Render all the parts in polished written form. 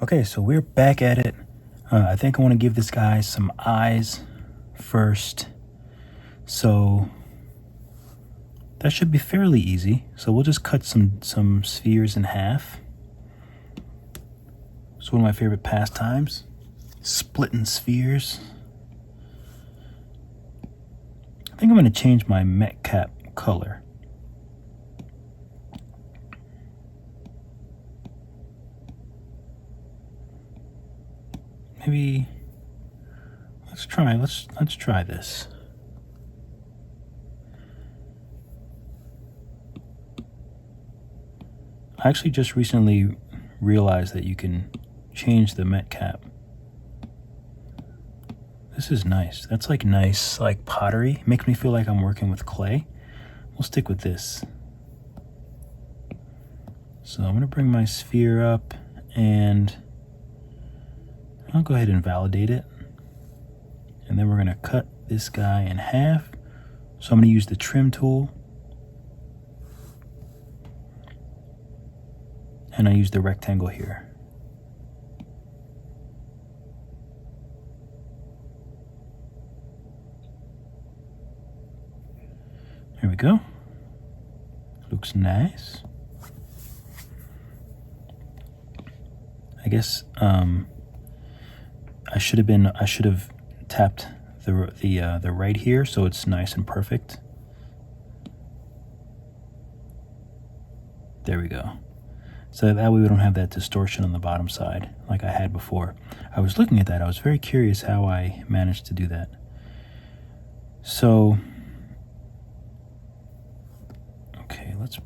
Okay, so we're back at it. I think I want to give this guy some eyes first. So that should be fairly easy. So we'll just cut some spheres in half. It's one of my favorite pastimes, splitting spheres. I think I'm going to change my met cap color. Maybe let's try this. I actually just recently realized that you can change the met cap. This is nice. That's like nice, like pottery. Makes me feel like I'm working with clay. We'll stick with this. So I'm gonna bring my sphere up and I'll go ahead and validate it. And then we're gonna cut this guy in half. So I'm gonna use the trim tool. And I use the rectangle here. There we go. Looks nice. I guess I should have tapped the right here so it's nice and perfect. There we go. So that way we don't have that distortion on the bottom side like I had before. I was looking at that. I was very curious how I managed to do that. So, okay, let's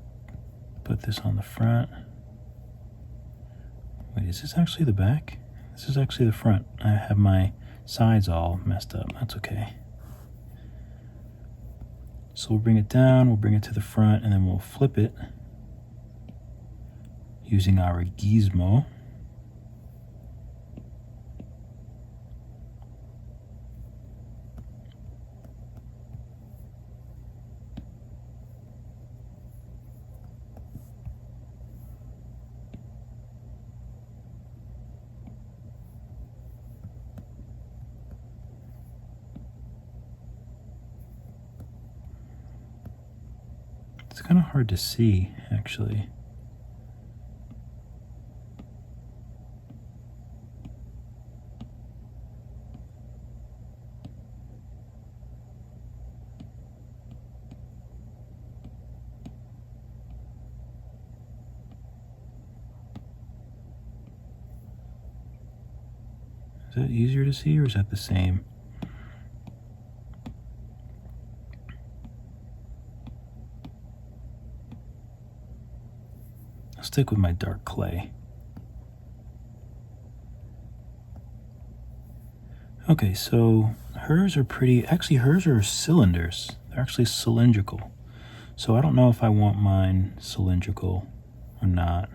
put this on the front. Wait, is this actually the back? This is actually the front. I have my sides all messed up. That's okay. So we'll bring it down, we'll bring it to the front, and then we'll flip it using our gizmo. It's kind of hard to see, actually. Is that easier to see or is that the same? I'll stick with my dark clay. Okay, so hers are pretty, actually hers are cylinders. They're actually cylindrical. So I don't know if I want mine cylindrical or not.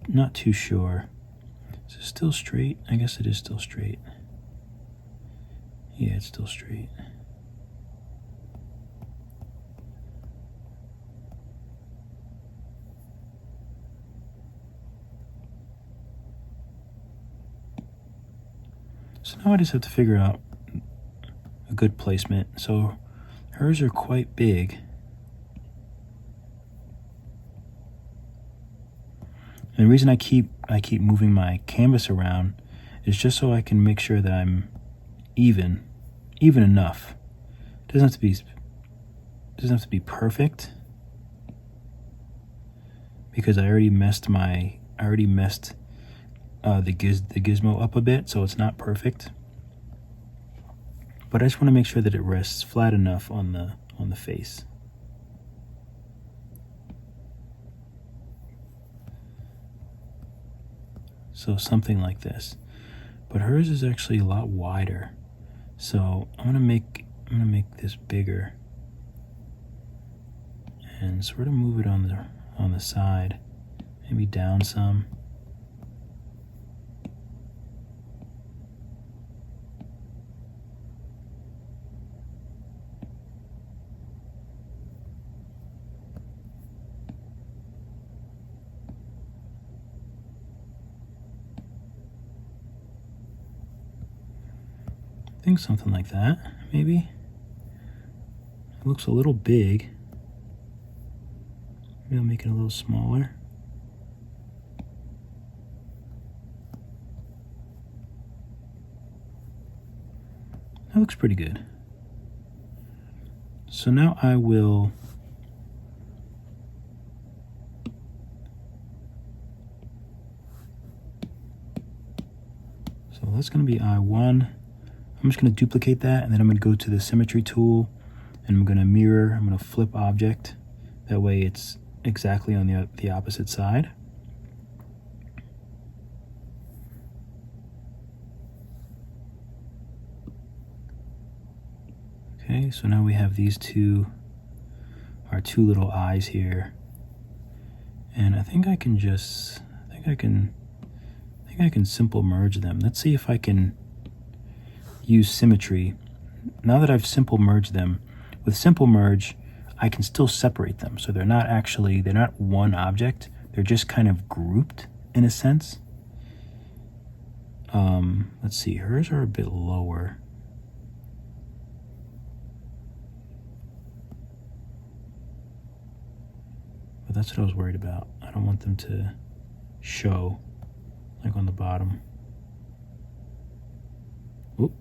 Not too sure. Is it still straight? I guess it is still straight. Yeah, it's still straight. So now I just have to figure out a good placement. So hers are quite big. And the reason I keep moving my canvas around is just so I can make sure that I'm even enough. It doesn't have to be perfect, because I already messed the gizmo up a bit, so it's not perfect. But I just want to make sure that it rests flat enough on the face. So something like this. But hers is actually a lot wider. So I'm gonna make this bigger and sort of move it on the side, maybe down some. think something like that, maybe. It looks a little big. Maybe I'll make it a little smaller. That looks pretty good. So now I will that's going to be I1. I'm just going to duplicate that, and then I'm going to go to the symmetry tool, and I'm going to mirror. I'm going to flip object. That way it's exactly on the opposite side. Okay, so now we have these our two little eyes here. And I think I can simple merge them. Let's see if I can use symmetry. Now that I've simple merged them, with simple merge, I can still separate them. So they're not one object. They're just kind of grouped in a sense. Let's see, hers are a bit lower. But that's what I was worried about. I don't want them to show like on the bottom. Oop.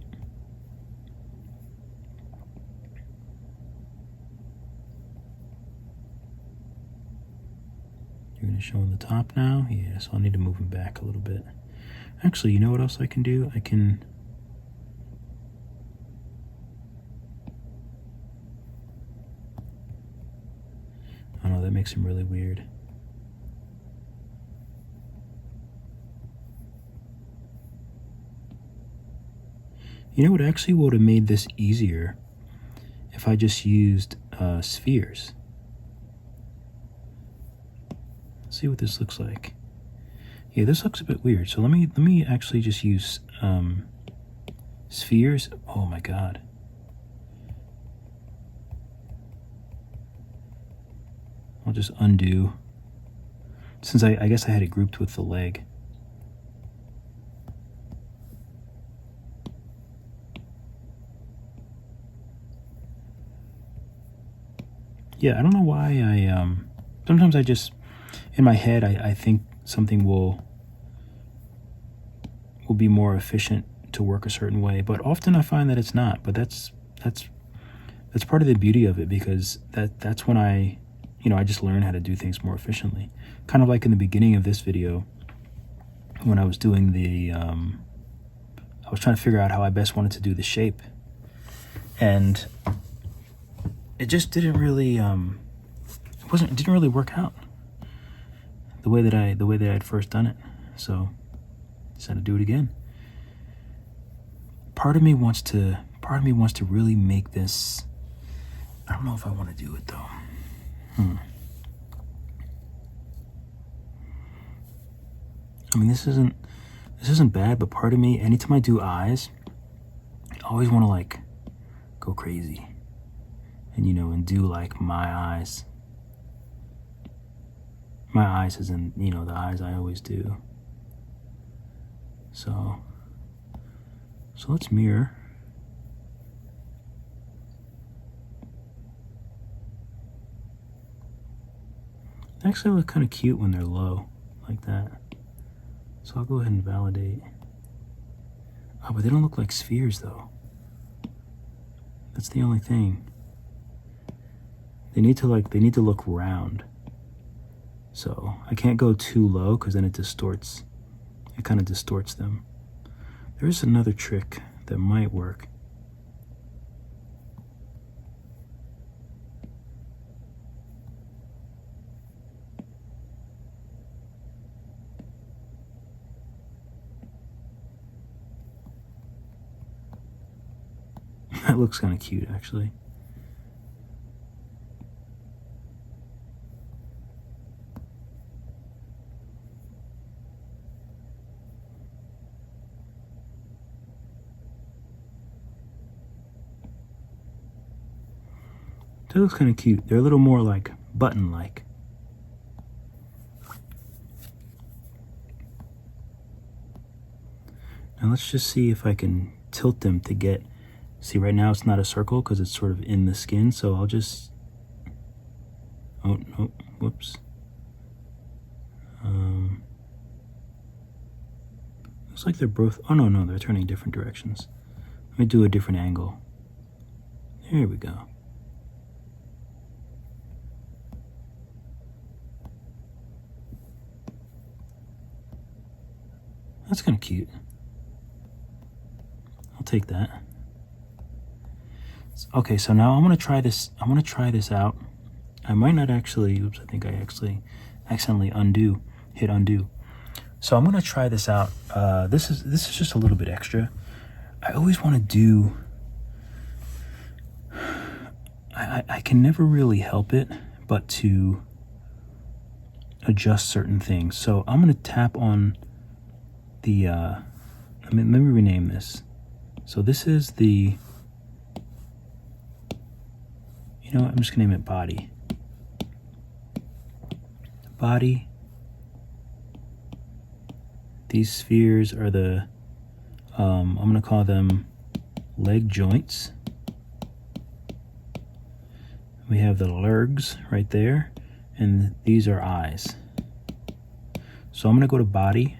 You're going to show on the top now? Yeah, so I'll need to move them back a little bit. Actually, you know what else I can do? I can... Oh no, that makes them really weird. You know what actually would have made this easier if I just used spheres. Let's see what this looks like. Yeah, this looks a bit weird. So let me actually just use spheres. Oh my god. I'll just undo. Since I guess I had it grouped with the leg. Yeah, I don't know why sometimes I just, in my head, I think something will be more efficient to work a certain way, but often I find that it's not. But that's part of the beauty of it, because that's when I just learn how to do things more efficiently. Kind of like in the beginning of this video, when I was doing I was trying to figure out how I best wanted to do the shape, and it just didn't really it didn't really work out the way that I had first done it. So I decided to do it again. Part of me wants to really make this. I don't know if I want to do it though. I mean, this isn't bad, but part of me, anytime I do eyes, I always want to like go crazy. And do like my eyes. My eyes as in, the eyes I always do. So let's mirror. They actually look kind of cute when they're low, like that. So I'll go ahead and validate. Oh, but they don't look like spheres though. That's the only thing. They need to look round. So I can't go too low because then it kind of distorts them. There's another trick that might work. That looks kind of cute actually. That looks kind of cute. They're a little more like button-like. Now let's just see if I can tilt them to get See, right now it's not a circle because it's sort of in the skin, so I'll just, oh, no, whoops. Looks like they're both, oh no, they're turning different directions. Let me do a different angle. There we go. That's kind of cute. I'll take that. Okay, so now I'm gonna try this. I'm gonna try this out. I might not actually. Oops, I think I actually accidentally hit undo. So I'm gonna try this out. This is just a little bit extra. I always want to do. I can never really help it but to adjust certain things. So I'm gonna tap on the. Let me rename this. So this is the. You know what, I'm just gonna name it body. Body. These spheres are the, I'm gonna call them leg joints. We have the legs right there, and these are eyes. So I'm gonna go to body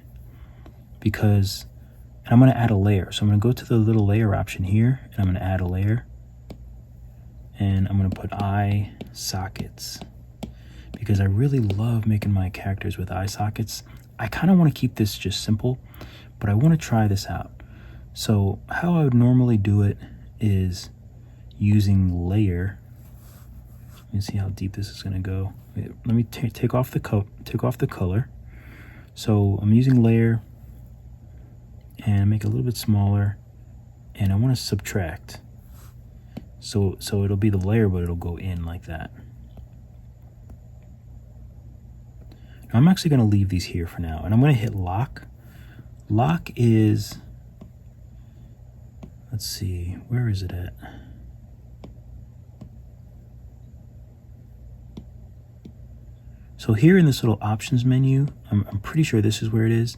because, and I'm gonna add a layer. So I'm gonna go to the little layer option here, and I'm gonna add a layer. And I'm gonna put eye sockets because I really love making my characters with eye sockets. I kind of want to keep this just simple, but I want to try this out. So how I would normally do it is using layer. Let me see how deep this is gonna go. Let me take off the color. So I'm using layer and make it a little bit smaller, and I want to subtract. So it'll be the layer, but it'll go in like that. Now I'm actually going to leave these here for now, and I'm going to hit lock. Lock is, let's see, where is it at? So here in this little options menu, I'm pretty sure this is where it is.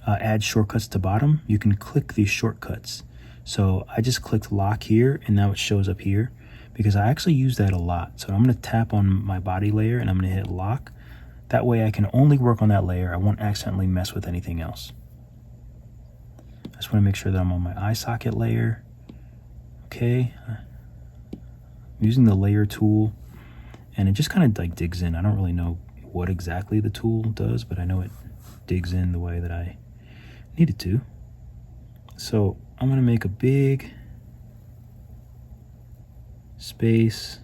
Add shortcuts to bottom. You can click these shortcuts. So I just clicked lock here, and now it shows up here because I actually use that a lot. So I'm going to tap on my body layer, and I'm going to hit lock. That way I can only work on that layer. I won't accidentally mess with anything else. I just want to make sure that I'm on my eye socket layer. Okay. I'm using the layer tool, and it just kind of like digs in. I don't really know what exactly the tool does, but I know it digs in the way that I need it to. So I'm going to make a big space.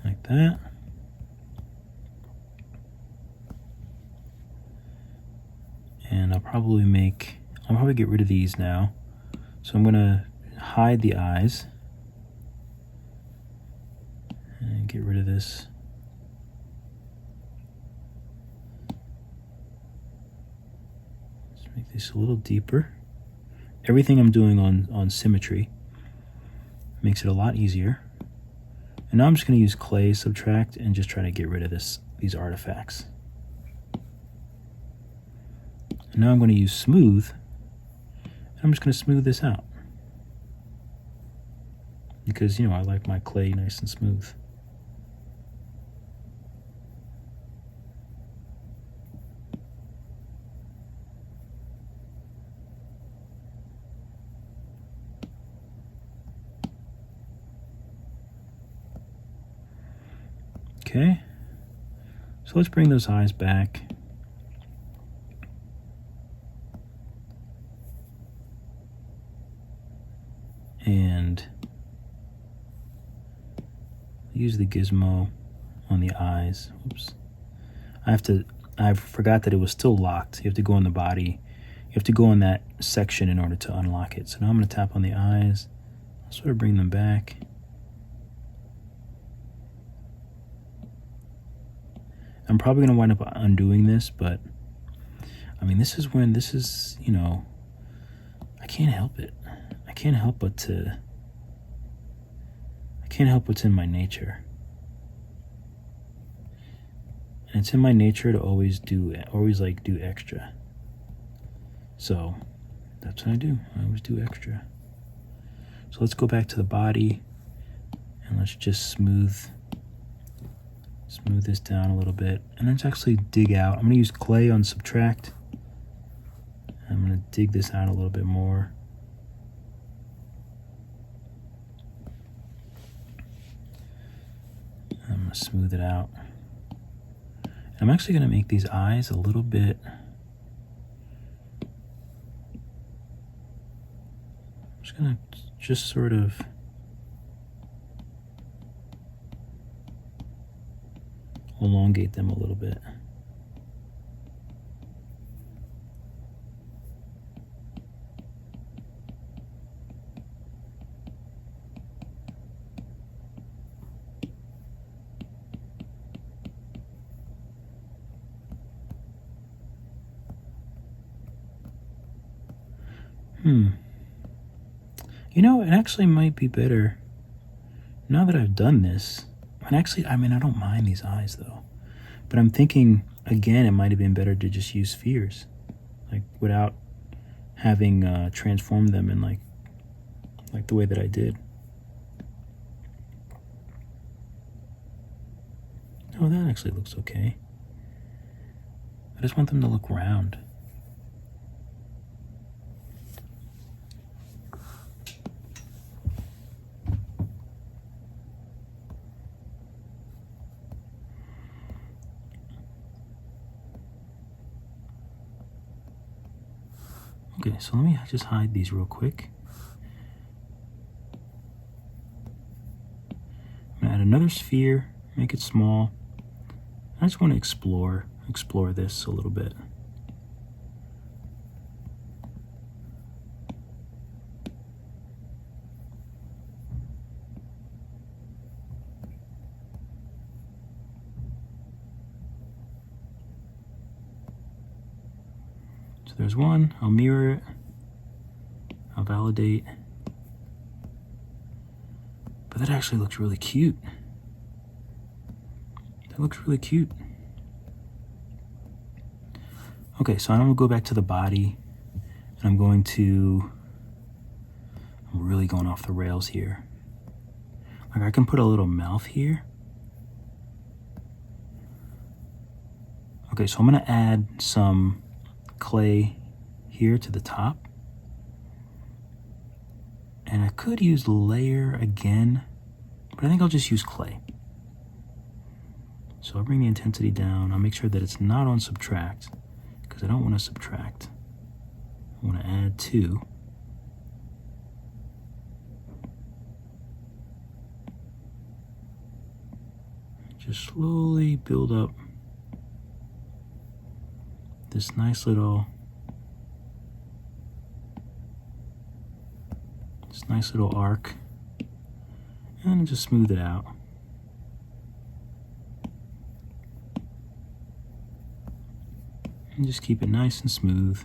Like that. And I'll probably get rid of these now. So I'm going to hide the eyes. And get rid of this. Let's make this a little deeper. Everything I'm doing on symmetry makes it a lot easier. And now I'm just going to use clay subtract and just try to get rid of these artifacts. And now I'm going to use smooth. And I'm just going to smooth this out. Because, you know, I like my clay nice and smooth. Okay, so let's bring those eyes back. And use the gizmo on the eyes. Oops. I forgot that it was still locked. You have to go in the body. You have to go in that section in order to unlock it. So now I'm going to tap on the eyes. I'll sort of bring them back. I'm probably going to wind up undoing this, but I mean, this is, you know, I can't help it. I can't help what's in my nature. And it's in my nature to always do extra. So that's what I do. I always do extra. So let's go back to the body and let's just smooth this down a little bit. And let's actually dig out. I'm going to use clay on subtract. I'm going to dig this out a little bit more. I'm going to smooth it out. I'm actually going to make these eyes a little bit I'm just going to just sort of elongate them a little bit. You know, it actually might be better now that I've done this. And actually, I mean, I don't mind these eyes though. But I'm thinking, again, it might have been better to just use spheres. Like, without having transformed them in like the way that I did. Oh, that actually looks okay. I just want them to look round. Okay, so let me just hide these real quick. I'm gonna add another sphere, make it small. I just want to explore this a little bit. So there's one, I'll mirror it, I'll validate. But that actually looks really cute. That looks really cute. Okay, so I'm gonna go back to the body and I'm really going off the rails here. Like, I can put a little mouth here. Okay, so I'm gonna add some clay here to the top. And I could use layer again, but I think I'll just use clay. So I'll bring the intensity down. I'll make sure that it's not on subtract, because I don't want to subtract. I want to add 2. Just slowly build up this nice little arc, and just smooth it out. And just keep it nice and smooth.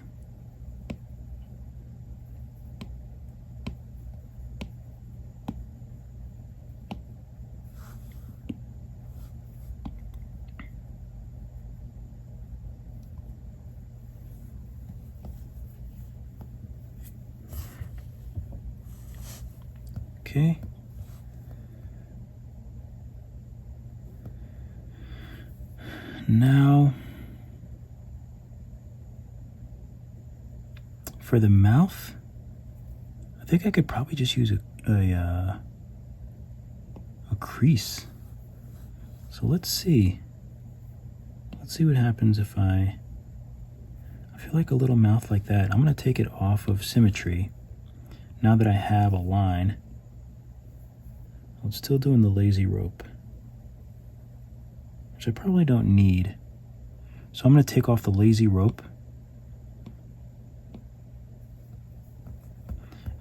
Okay. Now, for the mouth, I think I could probably just use a crease. So let's see. Let's see what happens if I feel like a little mouth like that. I'm going to take it off of symmetry now that I have a line. I'm still doing the lazy rope, which I probably don't need. So I'm going to take off the lazy rope.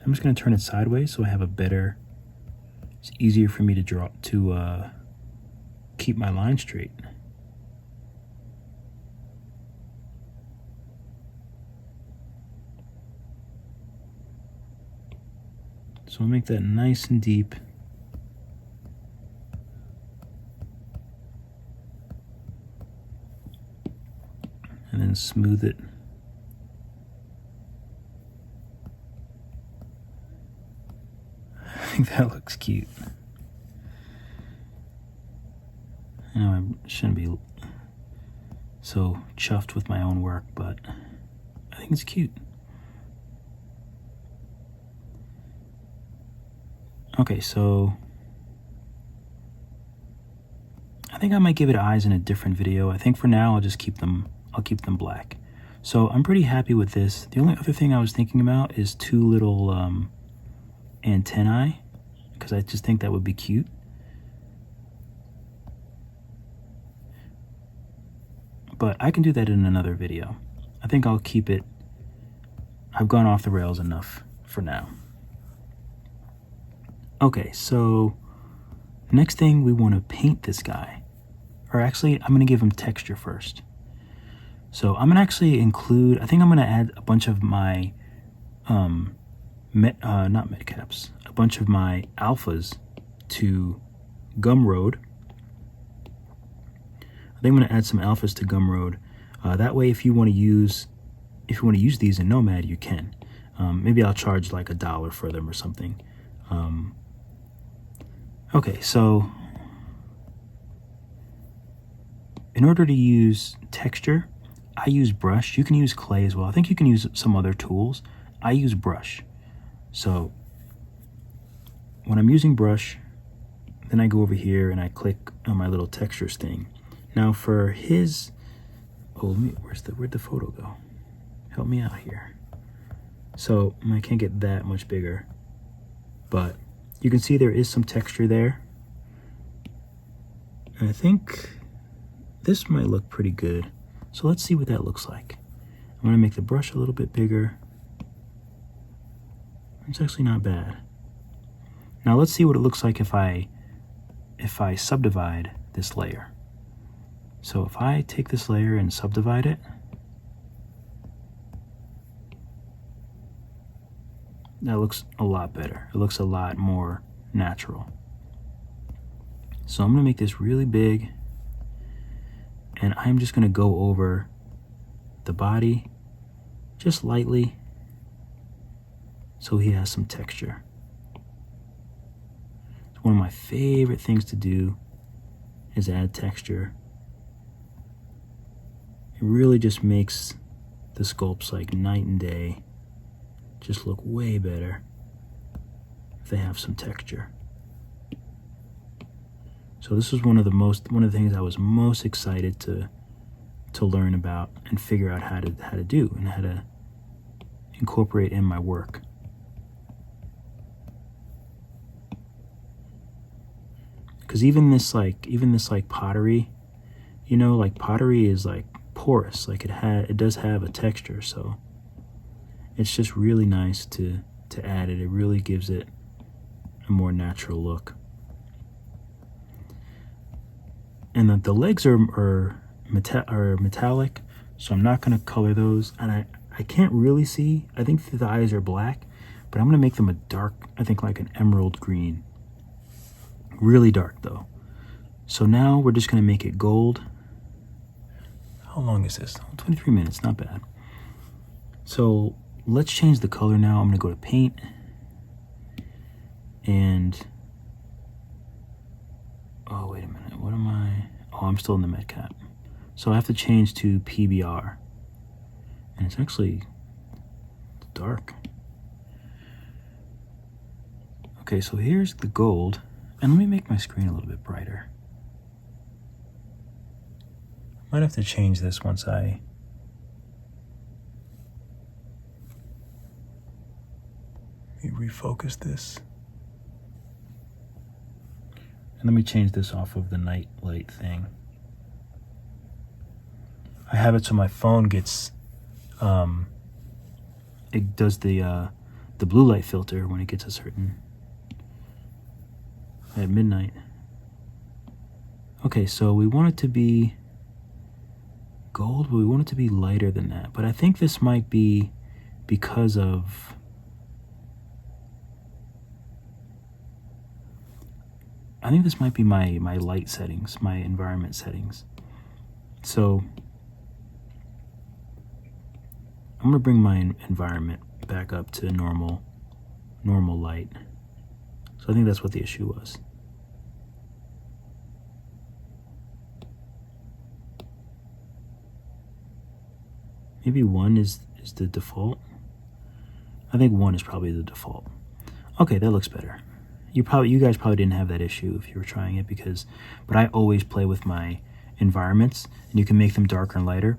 I'm just going to turn it sideways so I have it's easier for me to keep my line straight. So I'll make that nice and deep. and then smooth it. I think that looks cute. I know I shouldn't be so chuffed with my own work, but I think it's cute. Okay, so I think I might give it eyes in a different video. I think for now I'll keep them black. So I'm pretty happy with this. The only other thing I was thinking about is two little antennae, because I just think that would be cute. But I can do that in another video. I think I'll keep it. I've gone off the rails enough for now. Okay, so next thing, we want to paint this guy. Or actually, I'm going to give him texture first. So I'm going to actually include, I think I'm going to add a bunch of my, not medcaps, a bunch of my alphas to Gumroad. I think I'm going to add some alphas to Gumroad. That way, if you want to use these in Nomad, you can. Maybe I'll charge like $1 for them or something. Okay, so in order to use texture, I use brush. You can use clay as well. I think you can use some other tools. I use brush. So when I'm using brush, then I go over here and I click on my little textures thing. Now for his, where'd the photo go? Help me out here. So I can't get that much bigger, but you can see there is some texture there. And I think this might look pretty good. So let's see what that looks like. I'm gonna make the brush a little bit bigger. It's actually not bad. Now let's see what it looks like if I subdivide this layer. So if I take this layer and subdivide it, that looks a lot better. It looks a lot more natural. So I'm gonna make this really big, and I'm just gonna go over the body just lightly so he has some texture. It's one of my favorite things to do is add texture. It really just makes the sculpts like night and day just look way better if they have some texture. So this was one of the things I was most excited to learn about and figure out how to do and how to incorporate in my work. Because even this pottery, you know, like pottery is like porous, like it does have a texture, so it's just really nice to add it. It really gives it a more natural look. And the legs are metallic, so I'm not going to color those. And I can't really see. I think the eyes are black, but I'm going to make them a dark, I think like an emerald green. Really dark though. So now we're just going to make it gold. How long is this? 23 minutes, not bad. So let's change the color now. I'm going to go to paint. And oh, wait a minute. What am I? Oh, I'm still in the medcap. So I have to change to PBR. And it's actually dark. Okay, so here's the gold. And let me make my screen a little bit brighter. Might have to change this once I... Let me refocus this. And let me change this off of the night light thing. I have it so my phone gets, it does the blue light filter when it gets a certain, at midnight. Okay, so we want it to be gold, but we want it to be lighter than that. But I think this might be because of, I think this might be my light settings, my environment settings. So gonna bring my environment back up to normal light. So I think that's what the issue was. Maybe 1 is the default. I think 1 is probably the default. Okay, that looks better. You guys probably didn't have that issue if you were trying it, but I always play with my environments, and you can make them darker and lighter.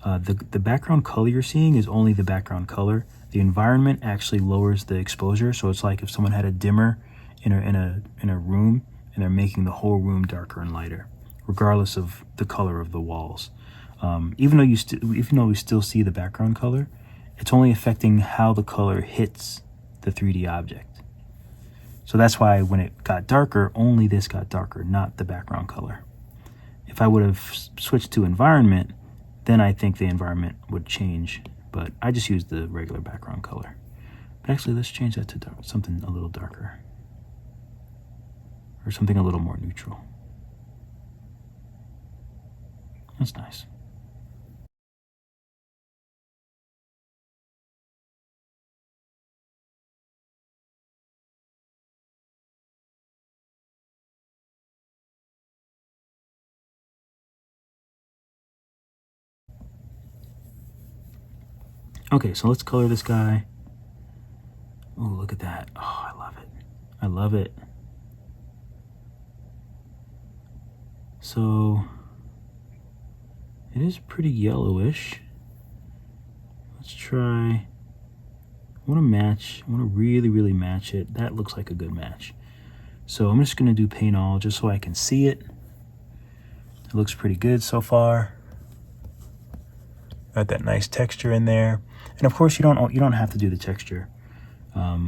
The background color you're seeing is only the background color. The environment actually lowers the exposure, so it's like if someone had a dimmer in a room and they're making the whole room darker and lighter, regardless of the color of the walls. Even though we still see the background color, it's only affecting how the color hits the 3D object. So that's why when it got darker, only this got darker, not the background color. If I would have switched to environment, then I think the environment would change, but I just used the regular background color. But actually, let's change that to something a little darker, or something a little more neutral. That's nice. Okay, so let's color this guy. Oh, look at that. Oh, I love it. I love it. So it is pretty yellowish. Let's try. I want to really, really match it. That looks like a good match. So I'm just going to do paint all just so I can see it. It looks pretty good so far. Got that nice texture in there. And of course, you don't have to do the texture. I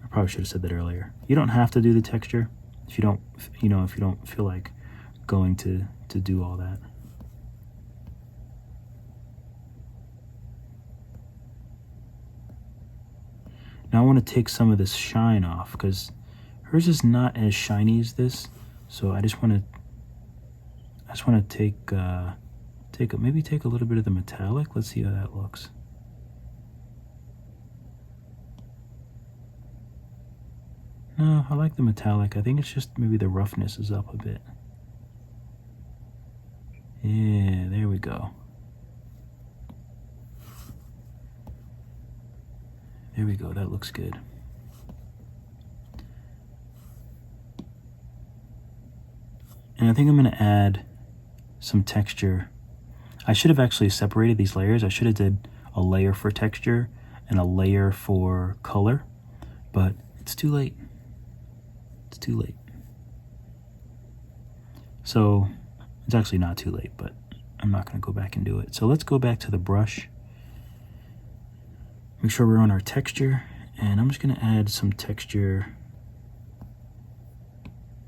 probably should have said that earlier. You don't have to do the texture if you don't feel like going to do all that. Now I want to take some of this shine off because hers is not as shiny as this. So I just want to take a little bit of the metallic. Let's see how that looks. No, I like the metallic. I think it's just maybe the roughness is up a bit. Yeah, there we go. There we go, that looks good. And I think I'm gonna add some texture. I should have actually separated these layers. I should have did a layer for texture and a layer for color, but it's too late. It's too late. So it's actually not too late, but I'm not gonna go back and do it. So let's go back to the brush. Make sure we're on our texture, and I'm just gonna add some texture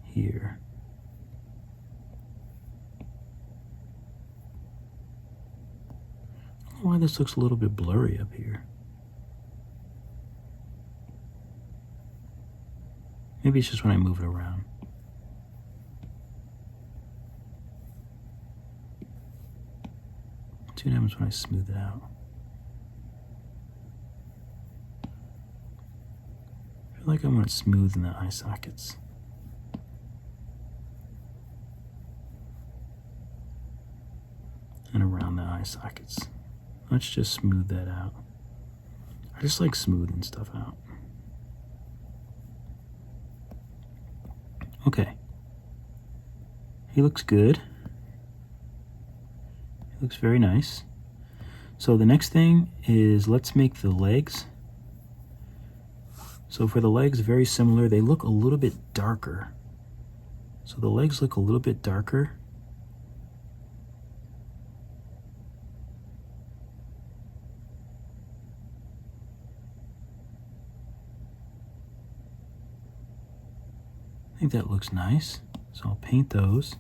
here. I don't know why this looks a little bit blurry up here. Maybe it's just when I move it around. Let's see what happens when I smooth it out. I feel like I want it smooth in the eye sockets. And around the eye sockets. Let's just smooth that out. I just like smoothing stuff out. Okay. He looks good. He looks very nice. So the next thing is let's make the legs. So for the legs, very similar. They look a little bit darker. So the legs look a little bit darker. I think that looks nice. So I'll paint those.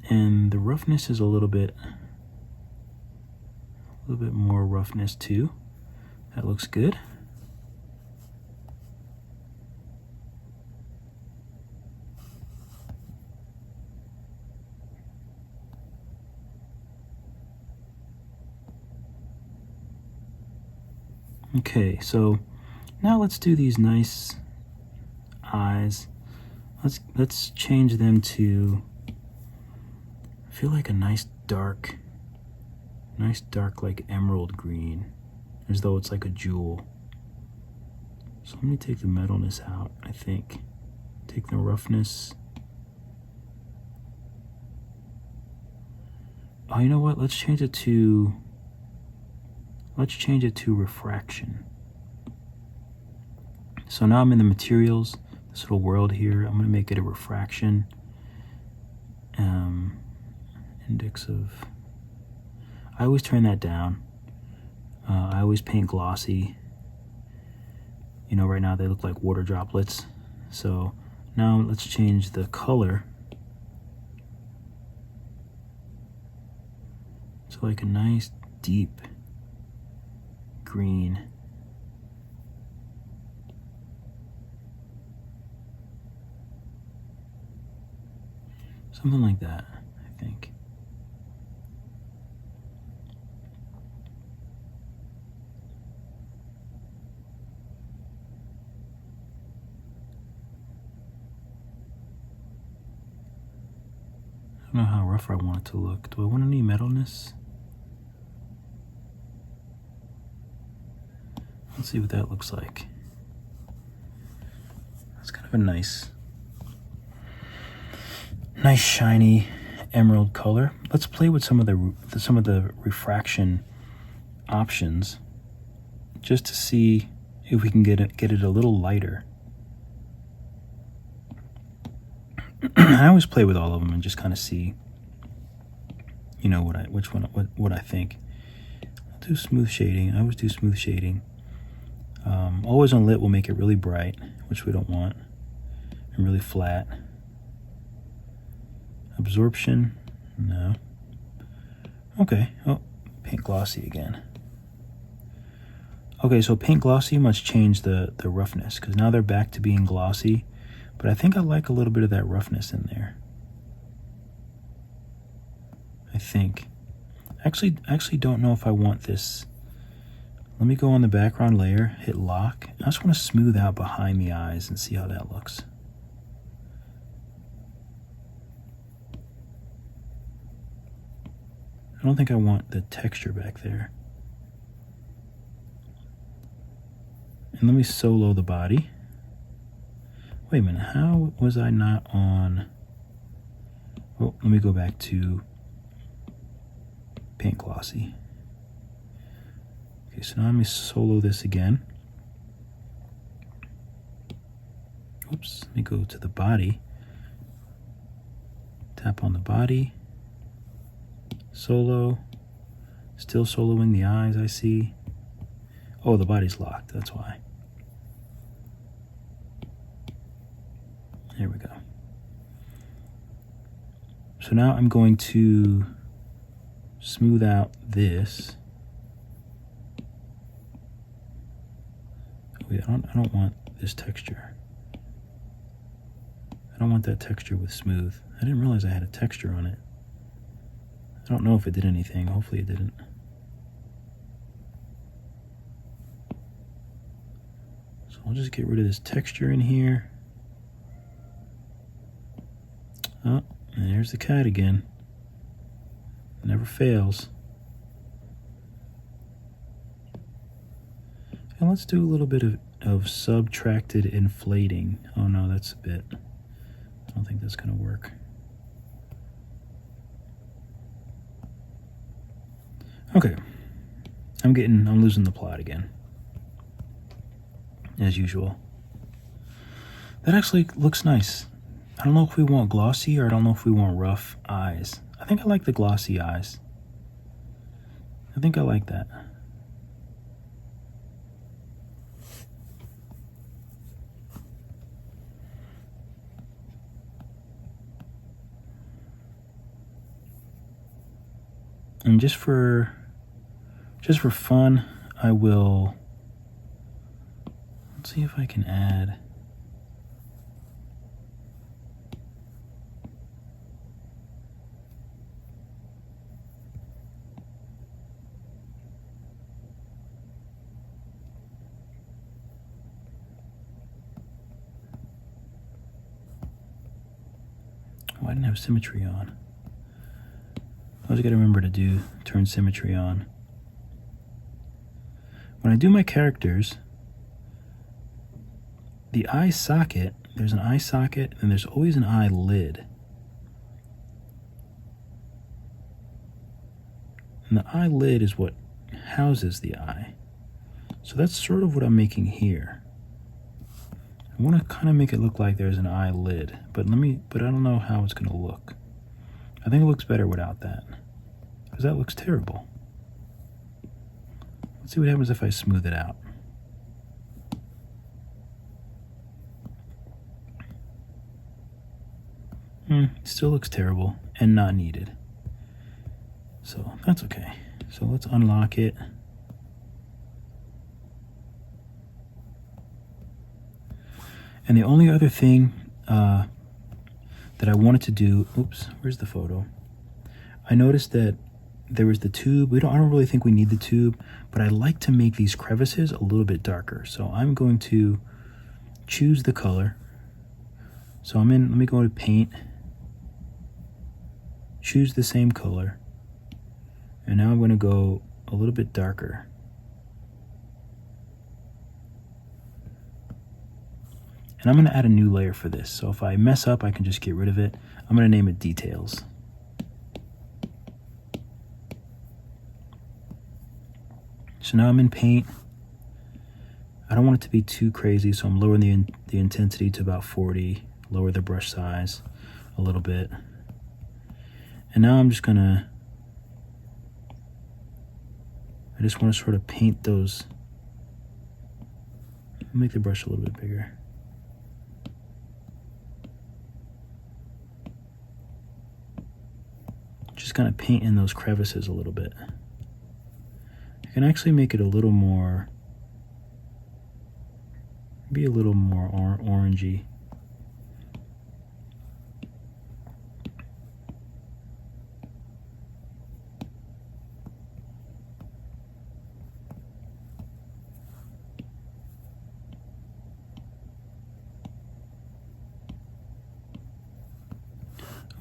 And the roughness is a little bit more roughness too. That looks good. Okay, so now let's do these nice eyes. Let's change them to, I feel like a nice dark like emerald green, as though it's like a jewel. So let me take the metalness out, I think. Take the roughness. Oh, you know what? Let's change it to refraction. So now I'm in the materials, this little world here. I'm going to make it a refraction. Index of, I always turn that down. I always paint glossy. You know, right now they look like water droplets. So now let's change the color to like a nice deep green. Something like that, I think. I don't know how rough I want it to look. Do I want any metalness? Let's see what that looks like. It's kind of a nice shiny emerald color. Let's play with some of the refraction options just to see if we can get it a little lighter. I always play with all of them and just kind of see, you know, what I think. I'll do smooth shading. I always do smooth shading. Always on lit will make it really bright, which we don't want, and really flat. Absorption, no. Okay, oh, paint glossy again. Okay, so paint glossy must change the roughness, because now they're back to being glossy, but I think I like a little bit of that roughness in there. I think. Actually don't know if I want this. Let me go on the background layer, hit lock. I just want to smooth out behind the eyes and see how that looks. I don't think I want the texture back there. And let me solo the body. Wait a minute, how was I not on? Oh, let me go back to paint glossy. Okay, so now let me solo this again. Oops, let me go to the body. Tap on the body. Solo. Still soloing the eyes, I see. Oh, the body's locked, that's why. There we go. So now I'm going to smooth out this. Wait, I don't want this texture. I don't want that texture with smooth. I didn't realize I had a texture on it. I don't know if it did anything. Hopefully it didn't. So I'll just get rid of this texture in here. Oh, and there's the cat again. Never fails. And let's do a little bit of subtracted inflating. Oh no, that's a bit. I don't think that's gonna work. Okay, I'm losing the plot again, as usual. That actually looks nice. I don't know if we want glossy or I don't know if we want rough eyes. I think I like the glossy eyes. I think I like that. And just for fun, I will, let's see if I can add. didn't have symmetry on. I always gotta remember to turn symmetry on. When I do my characters, the eye socket, there's an eye socket and there's always an eye lid. And the eye lid is what houses the eye. So that's sort of what I'm making here. I want to kind of make it look like there's an eye lid, but I don't know how it's going to look. I think it looks better without that, because that looks terrible. Let's see what happens if I smooth it out. It still looks terrible and not needed. So that's okay. So let's unlock it. And the only other thing that I wanted to do, oops, where's the photo? I noticed that there was the tube. I don't really think we need the tube, but I like to make these crevices a little bit darker. So I'm going to choose the color. So let me go to paint, choose the same color, and now I'm going to go a little bit darker. And I'm going to add a new layer for this. So if I mess up, I can just get rid of it. I'm going to name it Details. So now I'm in paint. I don't want it to be too crazy, so I'm lowering the intensity to about 40, lower the brush size a little bit. And now I'm just gonna, I just want to sort of paint those, make the brush a little bit bigger. Just kind of paint in those crevices a little bit. I can actually make it a little more, be a little more orangey.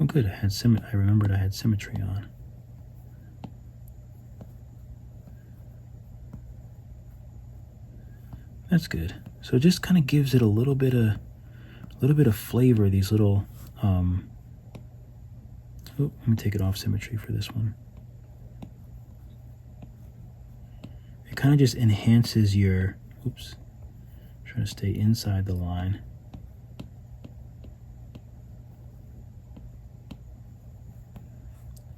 Oh good, I remembered I had symmetry on. That's good. So it just kind of gives it a little bit of flavor, these little oh, let me take it off symmetry for this one. It kind of just enhances your, oops, I'm trying to stay inside the line.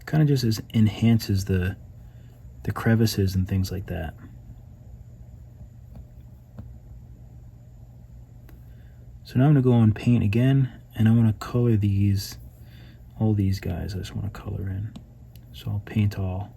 Kind of just enhances the crevices and things like that. So now I'm going to go on paint again, and I want to color all these guys I just want to color in. So I'll paint all.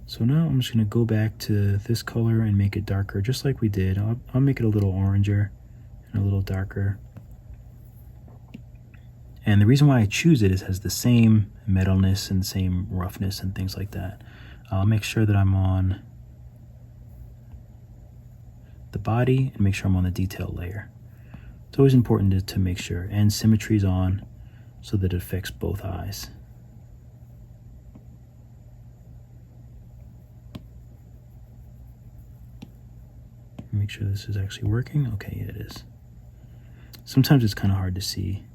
So now I'm just going to go back to this color and make it darker, just like we did. I'll make it a little oranger and a little darker. And the reason why I choose it is it has the same metalness and same roughness and things like that. I'll make sure that I'm on the body and make sure I'm on the detail layer. It's always important to make sure. And symmetry's on so that it affects both eyes. Make sure this is actually working. Okay, yeah, it is. Sometimes it's kind of hard to see.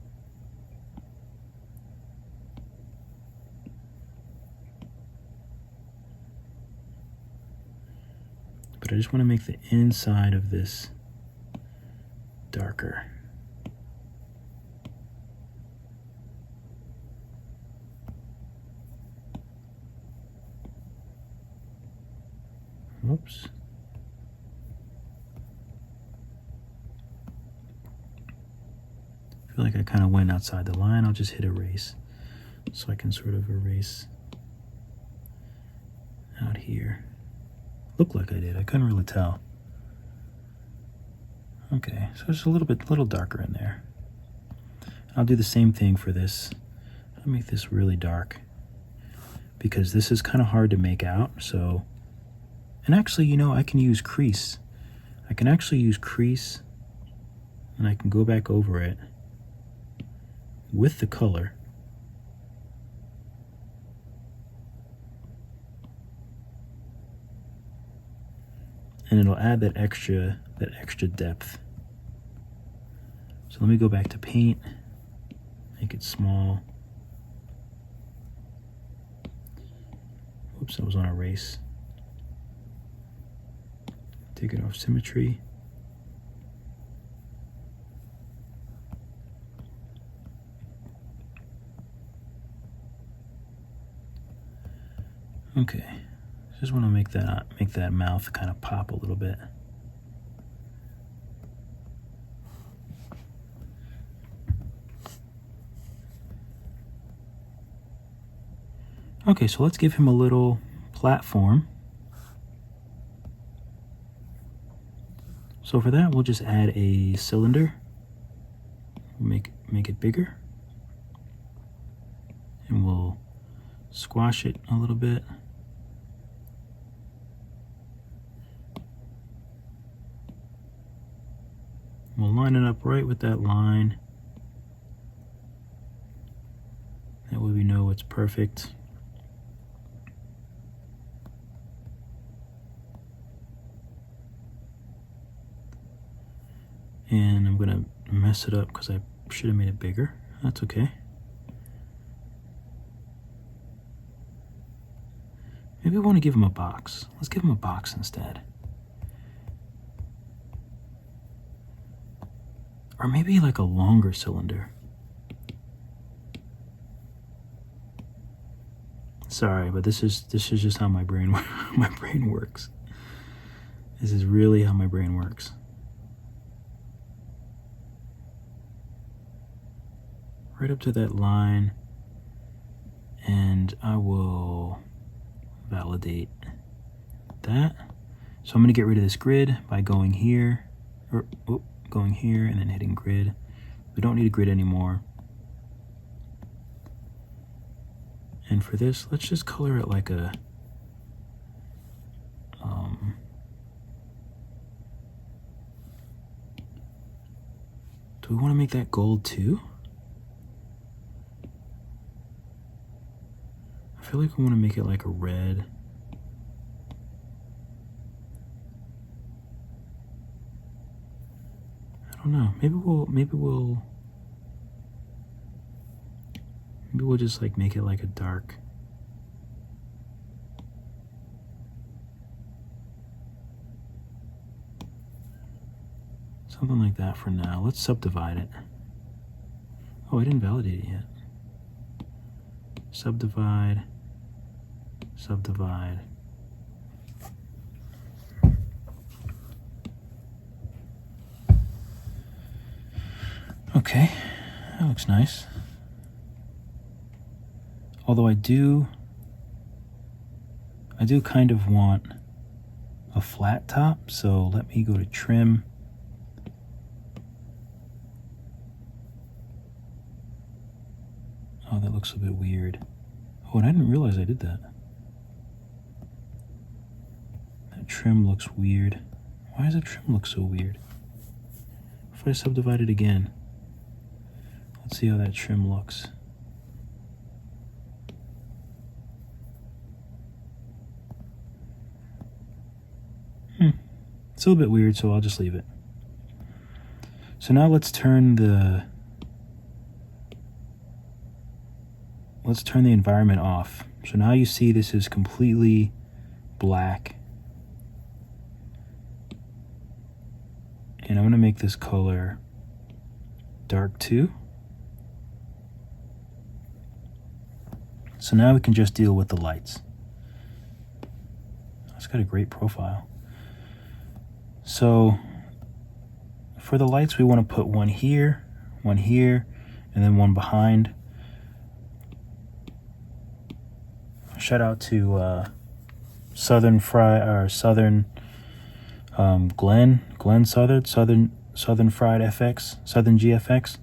But I just want to make the inside of this darker. Whoops. I feel like I kind of went outside the line. I'll just hit erase so I can sort of erase out here. Looked like I did. I couldn't really tell. Okay, so it's a little darker in there. I'll do the same thing for this. I'll make this really dark. because this is kind of hard to make out. So, and actually, you know, I can use crease. I can actually use crease, and I can go back over it with the color. And it'll add that extra depth. So let me go back to paint, make it small. Oops, I was on erase. Take it off symmetry. Okay, just want to make that mouth kind of pop a little bit. Okay, so let's give him a little platform. So for that, we'll just add a cylinder. Make it bigger, and we'll squash it a little bit. We'll line it up right with that line. That way we know it's perfect. And I'm gonna mess it up because I should have made it bigger. That's okay. Maybe we want to give him a box. Let's give him a box instead. Or maybe like a longer cylinder. Sorry, but this is just how my brain works. This is really how my brain works. Right up to that line, and I will validate that. So I'm going to get rid of this grid by going here, going here and then hitting grid. We don't need a grid anymore. And for this, let's just color it like a do we want to make that gold too? I feel like we want to make it like a red. I don't know. Maybe we'll just like make it like a dark. Something like that for now. Let's subdivide it. Oh, I didn't validate it yet. Subdivide. Subdivide. Okay, that looks nice. Although I do kind of want a flat top, so let me go to trim. Oh, that looks a bit weird. Oh, and I didn't realize I did that. That trim looks weird. Why does that trim look so weird? If I subdivide it again, let's see how that trim looks. It's a little bit weird, so I'll just leave it. So now let's turn the environment off. So now you see this is completely black. And I'm going to make this color dark too. So now we can just deal with the lights. It's got a great profile. So for the lights, we want to put one here, and then one behind. Shout out to Glenn Southern Fried FX, Southern GFX,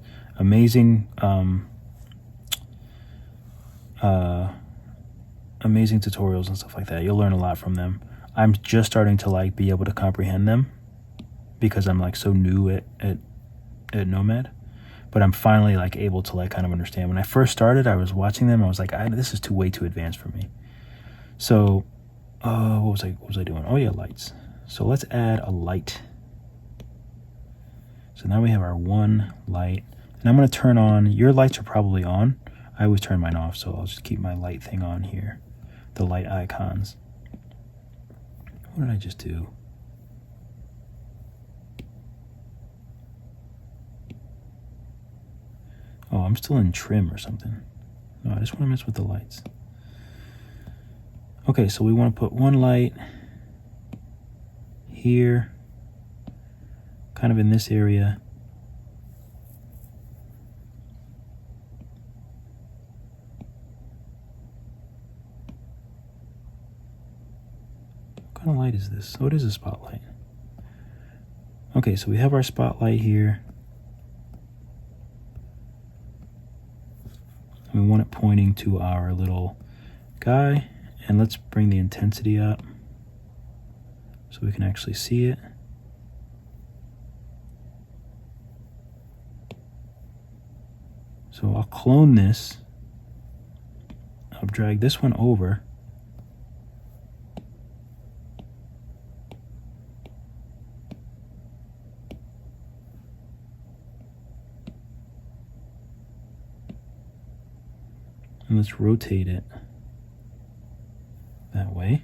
amazing tutorials and stuff like that. You'll learn a lot from them. I'm just starting to like be able to comprehend them because I'm like so new at Nomad, but I'm finally like able to like kind of understand. When I first started, I was watching them. I was like, this is way too advanced for me. So, what was I doing? Oh yeah, lights. So let's add a light. So now we have our one light, and I'm going to turn on. Your lights are probably on. I always turn mine off, so I'll just keep my light thing on here. The light icons. What did I just do? Oh, I'm still in trim or something. No, I just want to mess with the lights. Okay, so we want to put one light here, kind of in this area. What kind of light is this? Oh, it is a spotlight. Okay, so we have our spotlight here. We want it pointing to our little guy, and let's bring the intensity up so we can actually see it. So I'll clone this. I'll drag this one over. And let's rotate it that way.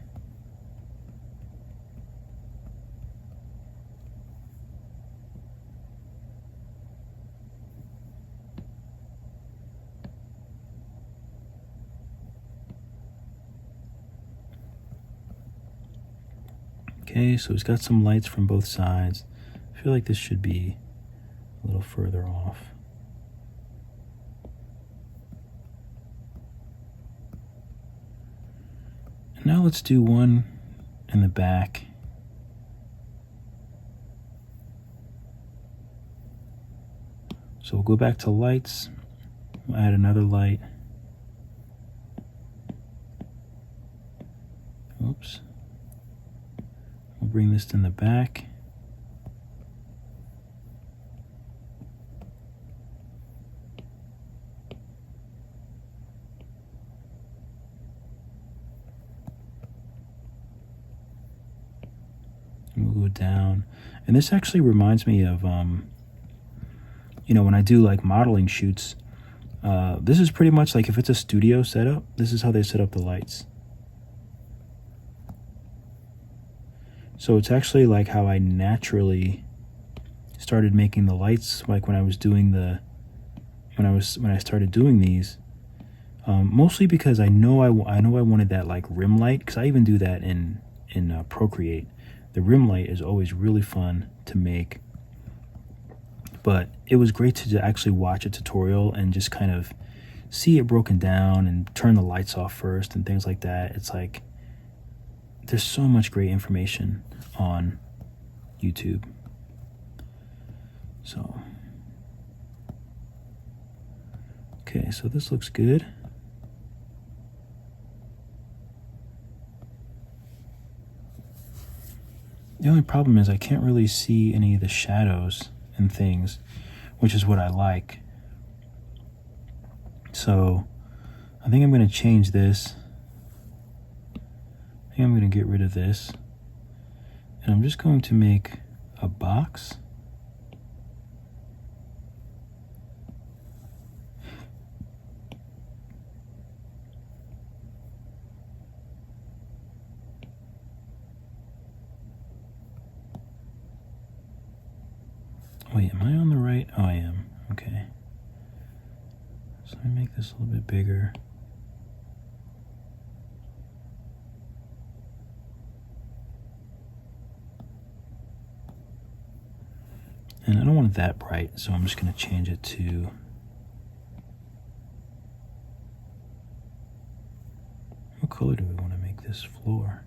Okay, so it's got some lights from both sides. I feel like this should be a little further off. And now let's do one in the back. So we'll go back to lights. We'll add another light. Oops. We'll bring this in the back. And we'll go down. And this actually reminds me of, you know, when I do like modeling shoots, this is pretty much like if it's a studio setup, this is how they set up the lights. So it's actually like how I naturally started making the lights, like when I was doing when I started doing these, mostly because I know I wanted that like rim light, because I even do that in Procreate. The rim light is always really fun to make, but it was great to actually watch a tutorial and just kind of see it broken down and turn the lights off first and things like that. It's like there's so much great information on YouTube. So, okay, so this looks good. The only problem is I can't really see any of the shadows and things, which is what I like. So I think I'm going to change this. I think I'm going to get rid of this. And I'm just going to make a box. Wait, am I on the right? Oh, I am. Okay. So let me make this a little bit bigger. And I don't want it that bright, so I'm just going to change it to what color do we want to make this floor?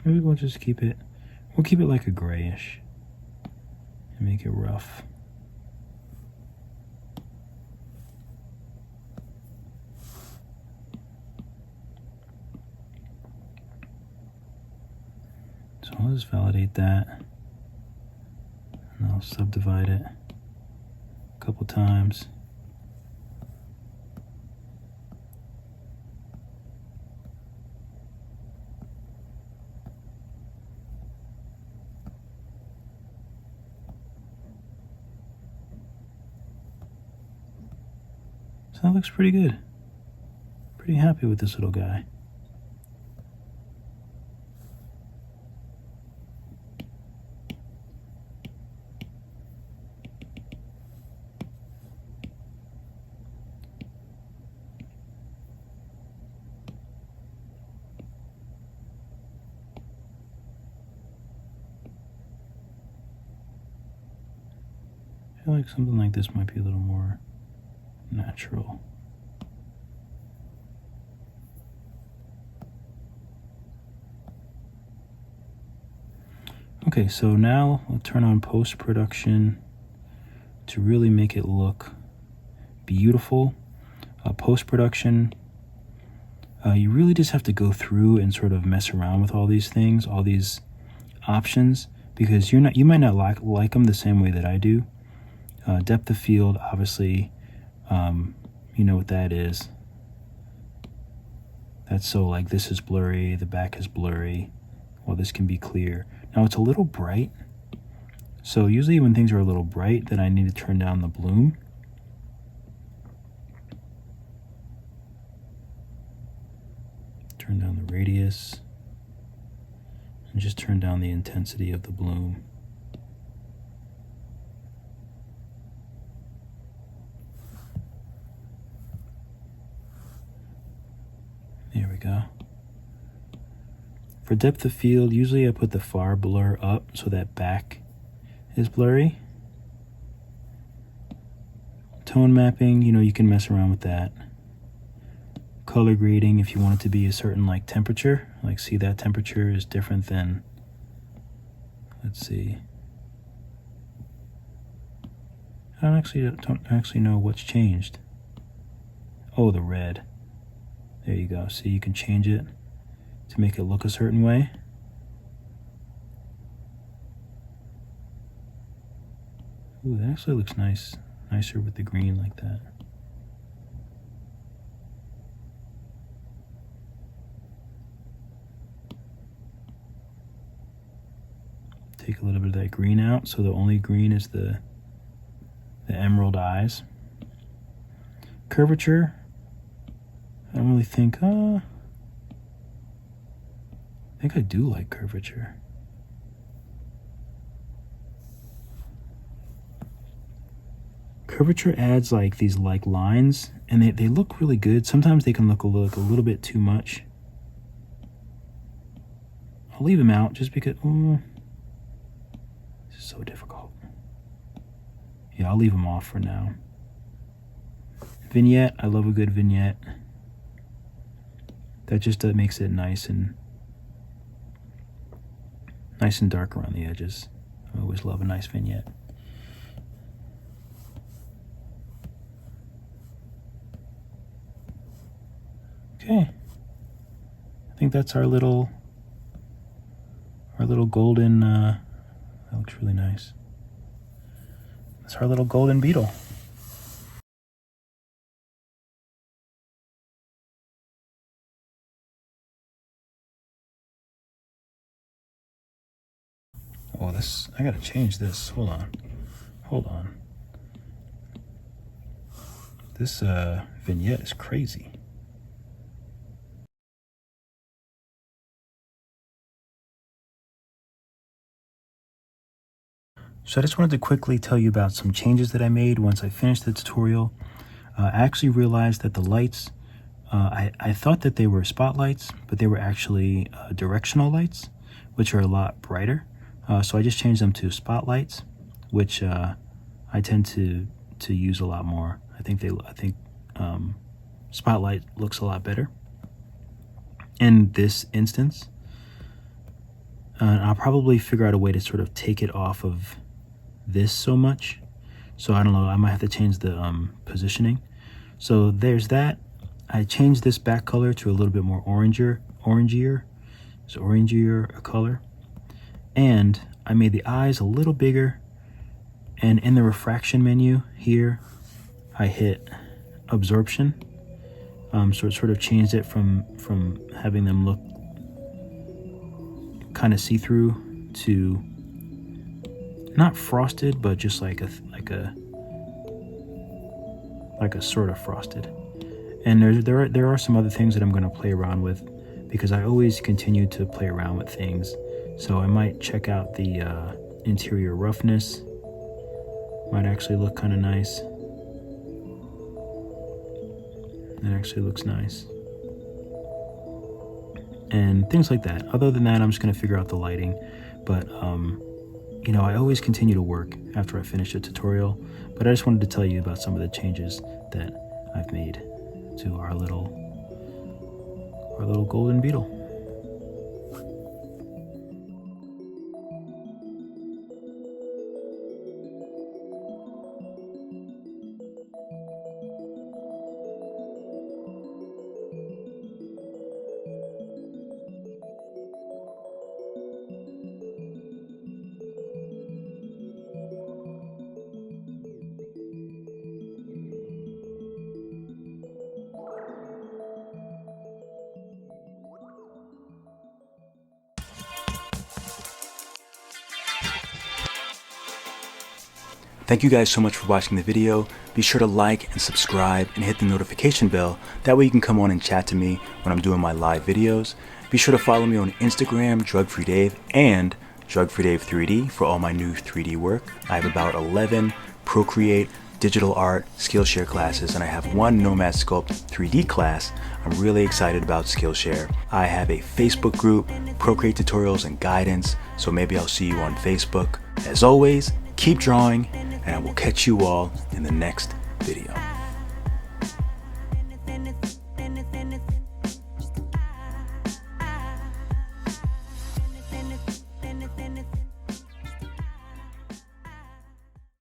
Maybe we'll just keep it, we'll keep it like a grayish and make it rough. So I'll just validate that, and I'll subdivide it a couple times. So that looks pretty good. Pretty happy with this little guy. I feel like something like this might be a little more natural. Okay, so now I'll turn on post-production to really make it look beautiful. Post-production, you really just have to go through and sort of mess around with all these things, all these options, because you might not like them the same way that I do. Depth of field, obviously, you know what that is. That's so like this is blurry, the back is blurry. Well, this can be clear. Now it's a little bright. So usually when things are a little bright, then I need to turn down the bloom. Turn down the radius. And just turn down the intensity of the bloom. There we go. For depth of field, usually I put the far blur up so that back is blurry. Tone mapping, you know, you can mess around with that. Color grading, if you want it to be a certain like temperature, like see that temperature is different than, let's see. I don't actually know what's changed. Oh, the red. There you go. See, you can change it to make it look a certain way. Ooh, that actually looks nice. Nicer with the green like that. Take a little bit of that green out, so the only green is the emerald eyes. Curvature, I don't really think, I think I do like curvature. Curvature adds like these like lines, and they look really good. Sometimes they can look a little bit too much. I'll leave them out just because, this is so difficult. Yeah, I'll leave them off for now. Vignette, I love a good vignette. That just makes it nice and dark around the edges. I always love a nice vignette. Okay, I think that's our little golden, that looks really nice. That's our little golden beetle. Oh, this, I gotta change this. Hold on. This vignette is crazy. So I just wanted to quickly tell you about some changes that I made once I finished the tutorial. I actually realized that the lights, I thought that they were spotlights, but they were actually directional lights, which are a lot brighter. So I just changed them to spotlights, which I tend to use a lot more. I think spotlight looks a lot better in this instance. I'll probably figure out a way to sort of take it off of this so much. So I don't know, I might have to change the positioning. So there's that. I changed this back color to a little bit more orangier color. And I made the eyes a little bigger. And in the refraction menu here, I hit absorption. So it sort of changed it from having them look kind of see-through to not frosted, but just like a sort of frosted. And there are some other things that I'm going to play around with, because I always continue to play around with things. So I might check out the interior roughness. Might actually look kind of nice. It actually looks nice. And things like that. Other than that, I'm just going to figure out the lighting. But, you know, I always continue to work after I finish a tutorial. But I just wanted to tell you about some of the changes that I've made to our little golden beetle. Thank you guys so much for watching the video. Be sure to like and subscribe and hit the notification bell. That way you can come on and chat to me when I'm doing my live videos. Be sure to follow me on Instagram, DrugFreeDave, and DrugFreeDave3D for all my new 3D work. I have about 11 Procreate, digital art, Skillshare classes, and I have one Nomad Sculpt 3D class. I'm really excited about Skillshare. I have a Facebook group, Procreate tutorials and guidance, so maybe I'll see you on Facebook. As always, keep drawing, and I will catch you all in the next video.